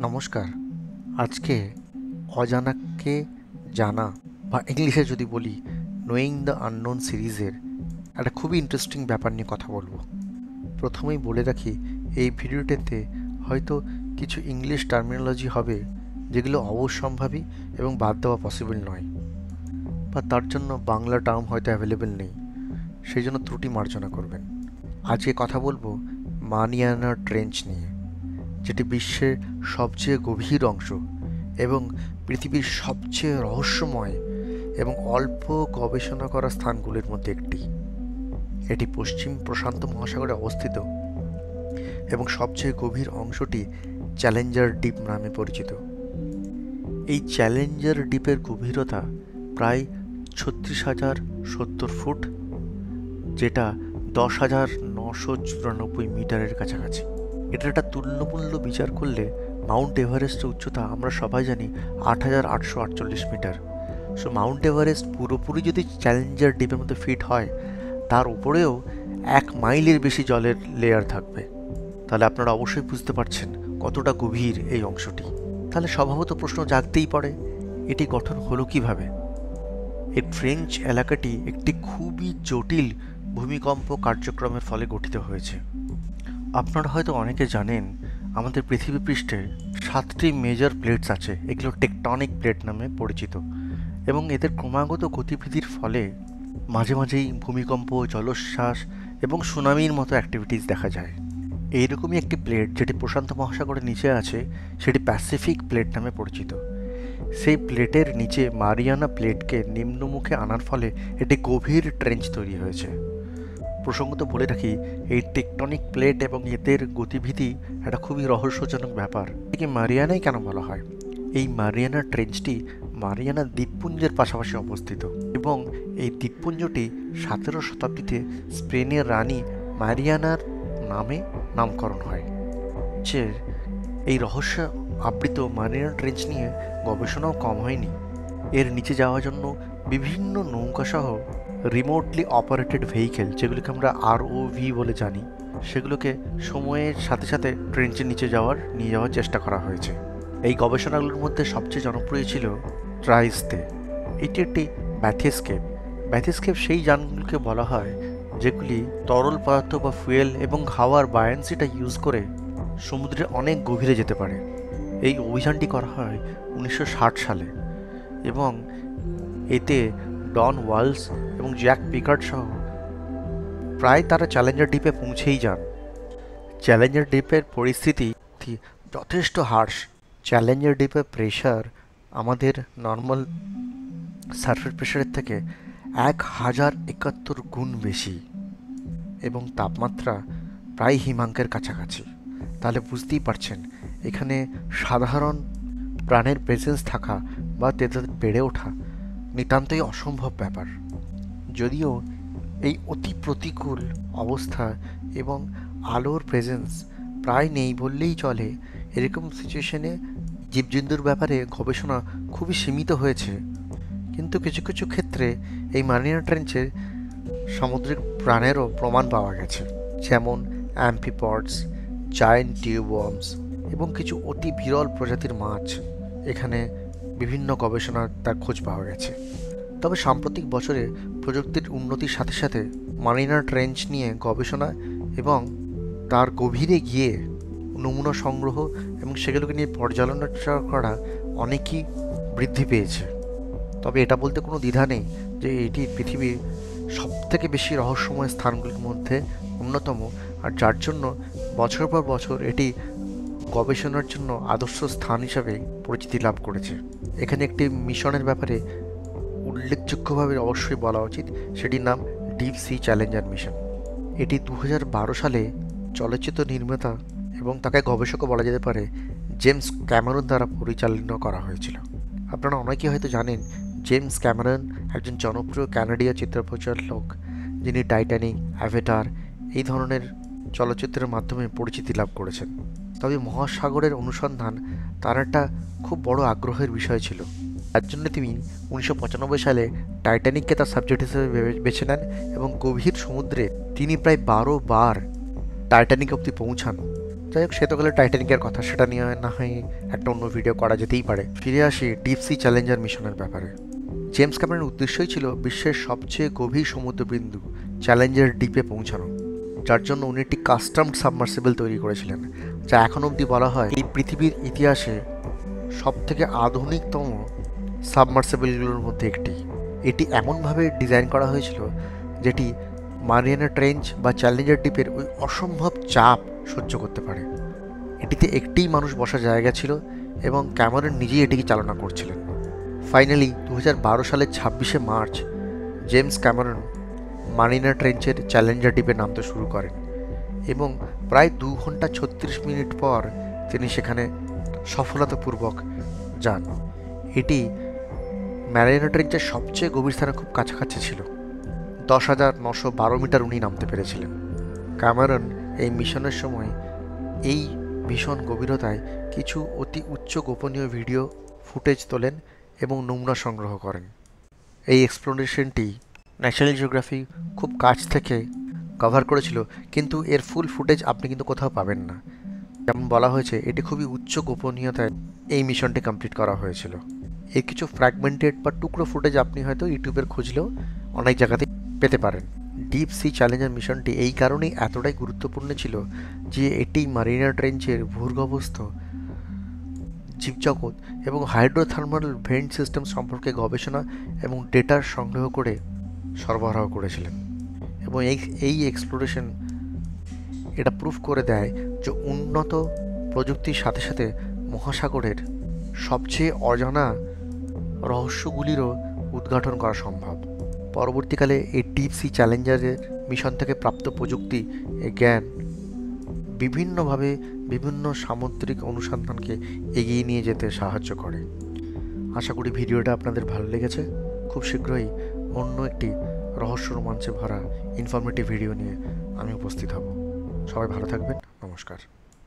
নমস্কার। আজকে অজানাকে জানা বা ইংলিশে যদি বলি নোয়িং দ্য আননোন সিরিজের একটা খুবই ইন্টারেস্টিং ব্যাপার নিয়ে কথা বলবো। প্রথমেই বলে রাখি, এই ভিডিওটাতে হয়তো কিছু ইংলিশ টার্মিনোলজি হবে যেগুলো অবশ্যম্ভাবী এবং বাদ দেওয়া পসিবল নয়, বা তার জন্য বাংলা টার্ম হয়তো অ্যাভেলেবেল নেই, সেই জন্য ত্রুটি মার্জনা করবেন। আজকে কথা বলবো মারিয়ানা ট্রেঞ্চ নিয়ে, যেটি বিশ্বের সবচেয়ে গভীর অংশ এবং পৃথিবীর সবচেয়ে রহস্যময় এবং অল্প গবেষণা করা স্থানগুলির মধ্যে একটি। এটি পশ্চিম প্রশান্ত মহাসাগরে অবস্থিত এবং সবচেয়ে গভীর অংশটি চ্যালেঞ্জার ডিপ নামে পরিচিত। এই চ্যালেঞ্জার ডিপের গভীরতা প্রায় 36,070 ফুট, যেটা 10,994 মিটারের কাছাকাছি। এটার একটা তুল্যমূল্য বিচার করলে মাউন্ট এভারেস্টের উচ্চতা আমরা সবাই জানি 8,848 মিটার। সো মাউন্ট এভারেস্ট পুরোপুরি যদি চ্যালেঞ্জার ডিপের মধ্যে ফিট হয়, তার উপরেও 1 মাইলের বেশি জলের লেয়ার থাকবে। তাহলে আপনারা অবশ্যই বুঝতে পারছেন কতটা গভীর এই অংশটি। তাহলে স্বভাবত প্রশ্ন জাগতেই পারে, এটি গঠন হলো কিভাবে? এই ট্রেঞ্চ এলাকাটি একটি খুবই জটিল ভূমিকম্প কার্যক্রমের ফলে গঠিত হয়েছে। আপনারা হয়তো অনেকে জানেন, আমাদের পৃথিবী পৃষ্ঠে 7টি মেজর প্লেটস আছে। এগুলো টেকটনিক প্লেট নামে পরিচিত এবং এদের ক্রমাগত গতিবিধির ফলে মাঝে মাঝেই ভূমিকম্প, জলোচ্ছ্বাস এবং সুনামির মতো অ্যাক্টিভিটিস দেখা যায়। এইরকমই একটি প্লেট যেটি প্রশান্ত মহাসাগরের নিচে আছে, সেটি প্যাসিফিক প্লেট নামে পরিচিত। সেই প্লেটের নিচে মারিয়ানা প্লেটকে নিম্নমুখে আনার ফলে একটি গভীর ট্রেঞ্চ তৈরি হয়েছে। প্রসঙ্গত বলে রাখি, এই টেকটনিক প্লেট এবং এদের গতিবিধি একটা খুবই রহস্যজনক ব্যাপার। একে মারিয়ানাই কেন বলা হয়? এই মারিয়ানা ট্রেঞ্চটি মারিয়ানা দ্বীপপুঞ্জের পাশাপাশি অবস্থিত এবং এই দ্বীপপুঞ্জটি 17 শতাব্দীতে স্পেনের রানী মারিয়ানার নামে নামকরণ হয়। এই রহস্য আবৃত মারিয়ানা ট্রেঞ্চ নিয়ে গবেষণাও কম হয়নি। এর নিচে যাওয়ার জন্য বিভিন্ন নৌকাসহ রিমোটলি অপারেটেড ভেহিকেল, যেগুলোকে আমরা আরওভি বলে জানি, সেগুলোকে সময়ের সাথে সাথে ট্রেঞ্চের নিচে নিয়ে যাওয়ার চেষ্টা করা হয়েছে। এই গবেষণাগুলোর মধ্যে সবচেয়ে জনপ্রিয় ছিল ট্রাইস্তে। এটি একটি ব্যাথেস্কেপ। ব্যাথেস্কেপ সেই যানগুলোকে বলা হয় যেগুলি তরল পদার্থ বা ফুয়েল এবং হাওয়ার বায়ান্সিটা ইউজ করে সমুদ্রের অনেক গভীরে যেতে পারে। এই অভিযানটি করা হয় 1960 সালে এবং এতে ডন ওয়ালস এবং জ্যাক পিকার্ড সহ প্রায় তারা চ্যালেঞ্জার ডিপে পৌঁছেই যান। চ্যালেঞ্জার ডিপের পরিস্থিতি যথেষ্ট হার্শ। চ্যালেঞ্জার ডিপের প্রেশার আমাদের নর্মাল সারফেস প্রেশারের থেকে 1071 গুণ বেশি এবং তাপমাত্রা প্রায় হিমাঙ্কের কাছাকাছি। তাহলে বুঝতেই পারছেন এখানে সাধারণ প্রাণের প্রেজেন্স থাকা বা তাদের বেড়ে ওঠা নিতান্তই অসম্ভব ব্যাপার। যদিও এই অতি প্রতিকূল অবস্থা এবং আলোর প্রেজেন্স প্রায় নেই বললেই চলে, এরকম সিচুয়েশনে জীবজন্তুর ব্যাপারে গবেষণা খুবই সীমিত হয়েছে। কিন্তু কিছু কিছু ক্ষেত্রে এই মারিয়ানা ট্রেঞ্চে সামুদ্রিক প্রাণেরও প্রমাণ পাওয়া গেছে, যেমন অ্যাম্ফিপডস, জায়ান্ট টিউবওয়ার্মস এবং কিছু অতি বিরল প্রজাতির মাছ। এখানে বিভিন্ন গবেষণার তার খোঁজ পাওয়া গেছে। তবে সাম্প্রতিক বছরে প্রযুক্তির উন্নতির সাথে সাথে মারিয়ানা ট্রেঞ্চ নিয়ে গবেষণা এবং তার গভীরে গিয়ে নমুনা সংগ্রহ এবং সেগুলোকে নিয়ে পর্যালোচনা করা অনেকই বৃদ্ধি পেয়েছে। তবে এটা বলতে কোনো দ্বিধা নেই যে এটি পৃথিবীর সবথেকে বেশি রহস্যময় স্থানগুলির মধ্যে অন্যতম, আর যার জন্য বছর পর বছর এটি গবেষণার জন্য আদর্শ স্থান হিসাবে পরিচিতি লাভ করেছে। এখানে একটি মিশনের ব্যাপারে উল্লেখযোগ্যভাবে অবশ্যই বলা উচিত, সেটির নাম ডিপ সি চ্যালেঞ্জার মিশন। এটি 2012 সালে চলচ্চিত্র নির্মাতা এবং তাকে গবেষকও বলা যেতে পারে জেমস ক্যামেরন দ্বারা পরিচালনা করা হয়েছিল। আপনারা অনেকেই হয়তো জানেন, জেমস ক্যামেরন একজন জনপ্রিয় কানাডীয় চিত্র পরিচালক, যিনি টাইটানিক, অ্যাভেটার এই ধরনের চলচ্চিত্রের মাধ্যমে পরিচিতি লাভ করেছেন। তবে মহাসাগরের অনুসন্ধান তার একটা খুব বড় আগ্রহের বিষয় ছিল। তার জন্য তিনি 1995 সালে টাইটানিককে তার সাবজেক্ট হিসেবে বেছে নেন এবং গভীর সমুদ্রে তিনি প্রায় 12 বার টাইটানিক অবধি পৌঁছান, যাই হোক, সে তো গেলে টাইটানিকের কথা, সেটা নিয়ে না হয় একটা অন্য ভিডিও করা যেতেই পারে। ফিরে আসি ডিপ সি চ্যালেঞ্জার মিশনের ব্যাপারে। জেমস ক্যামেরনের উদ্দেশ্যই ছিল বিশ্বের সবচেয়ে গভীর সমুদ্রবিন্দু চ্যালেঞ্জার ডিপে পৌঁছানো, যার জন্য উনি একটি কাস্টমড সাবমার্সিবল তৈরি করেছিলেন, যা এখন অবধি বলা হয় এই পৃথিবীর ইতিহাসে সবথেকে আধুনিকতম সাবমার্সিবলগুলোর মধ্যে একটি। এটি এমনভাবে ডিজাইন করা হয়েছিল যেটি মারিয়ানা ট্রেঞ্চ বা চ্যালেঞ্জার ডিপের ওই অসম্ভব চাপ সহ্য করতে পারে। এটিতে একটিই মানুষ বসার জায়গা ছিল এবং ক্যামেরন নিজেই এটিকে চালনা করছিলেন। ফাইনালি 2012 সালের 26শে মার্চ জেমস ক্যামেরন মারিয়ানা ট্রেঞ্চের চ্যালেঞ্জার ডিপে নামতে শুরু করেন এবং প্রায় 2 ঘন্টা 36 মিনিট পর তিনি সেখানে সফলতাপূর্বক যান। এটি মারিয়ানা ট্রেঞ্চের সবচেয়ে গভীর স্থানে খুব কাছাকাছি ছিল। 10,912 মিটার উনি নামতে পেরেছিলেন। ক্যামেরন এই মিশনের সময় এই ভীষণ গভীরতায় কিছু অতি উচ্চ গোপনীয় ভিডিও ফুটেজ তোলেন এবং নমুনা সংগ্রহ করেন। এই এক্সপ্লোরেশনটি ন্যাশনাল জিওগ্রাফি খুব কাছ থেকে কভার করেছিল, কিন্তু এর ফুল ফুটেজ আপনি কিন্তু কোথাও পাবেন না। যেমন বলা হয়েছে, এটি খুবই উচ্চ গোপনীয়তায় এই মিশনটি কমপ্লিট করা হয়েছিল। এর কিছু ফ্র্যাগমেন্টেড বা টুকরো ফুটেজ আপনি হয়তো ইউটিউবের খুঁজলেও অনেক জায়গাতেই পেতে পারেন। ডিপ সি চ্যালেঞ্জার মিশনটি এই কারণেই এতটাই গুরুত্বপূর্ণ ছিল যে এটি মারিয়ানা ট্রেঞ্চের ভূগর্ভস্থ জীবজগৎ এবং হাইড্রোথার্মাল ভেন্ট সিস্টেম সম্পর্কে গবেষণা এবং ডেটার সংগ্রহ করে সরবরাহ করেছিলেন। এবং এই এক্সপ্লোরেশন এটা প্রুফ করে দেয় যে উন্নত প্রযুক্তির সাথে সাথে মহাসাগরের সবচেয়ে অজানা রহস্যগুলিরও উদ্ঘাটন করা সম্ভব। পরবর্তীকালে এই ডিপ সি চ্যালেঞ্জারের মিশন থেকে প্রাপ্ত প্রযুক্তি জ্ঞান বিভিন্নভাবে বিভিন্ন সামুদ্রিক অনুসন্ধানকে এগিয়ে নিয়ে যেতে সাহায্য করে। আশা করি ভিডিওটা আপনাদের ভালো লেগেছে। খুব শীঘ্রই অন্য একটি রহস্য রোমাঞ্চে ভরা ইনফরমেটিভ ভিডিও নিয়ে আমি উপস্থিত হব। সবাই ভালো থাকবেন। নমস্কার।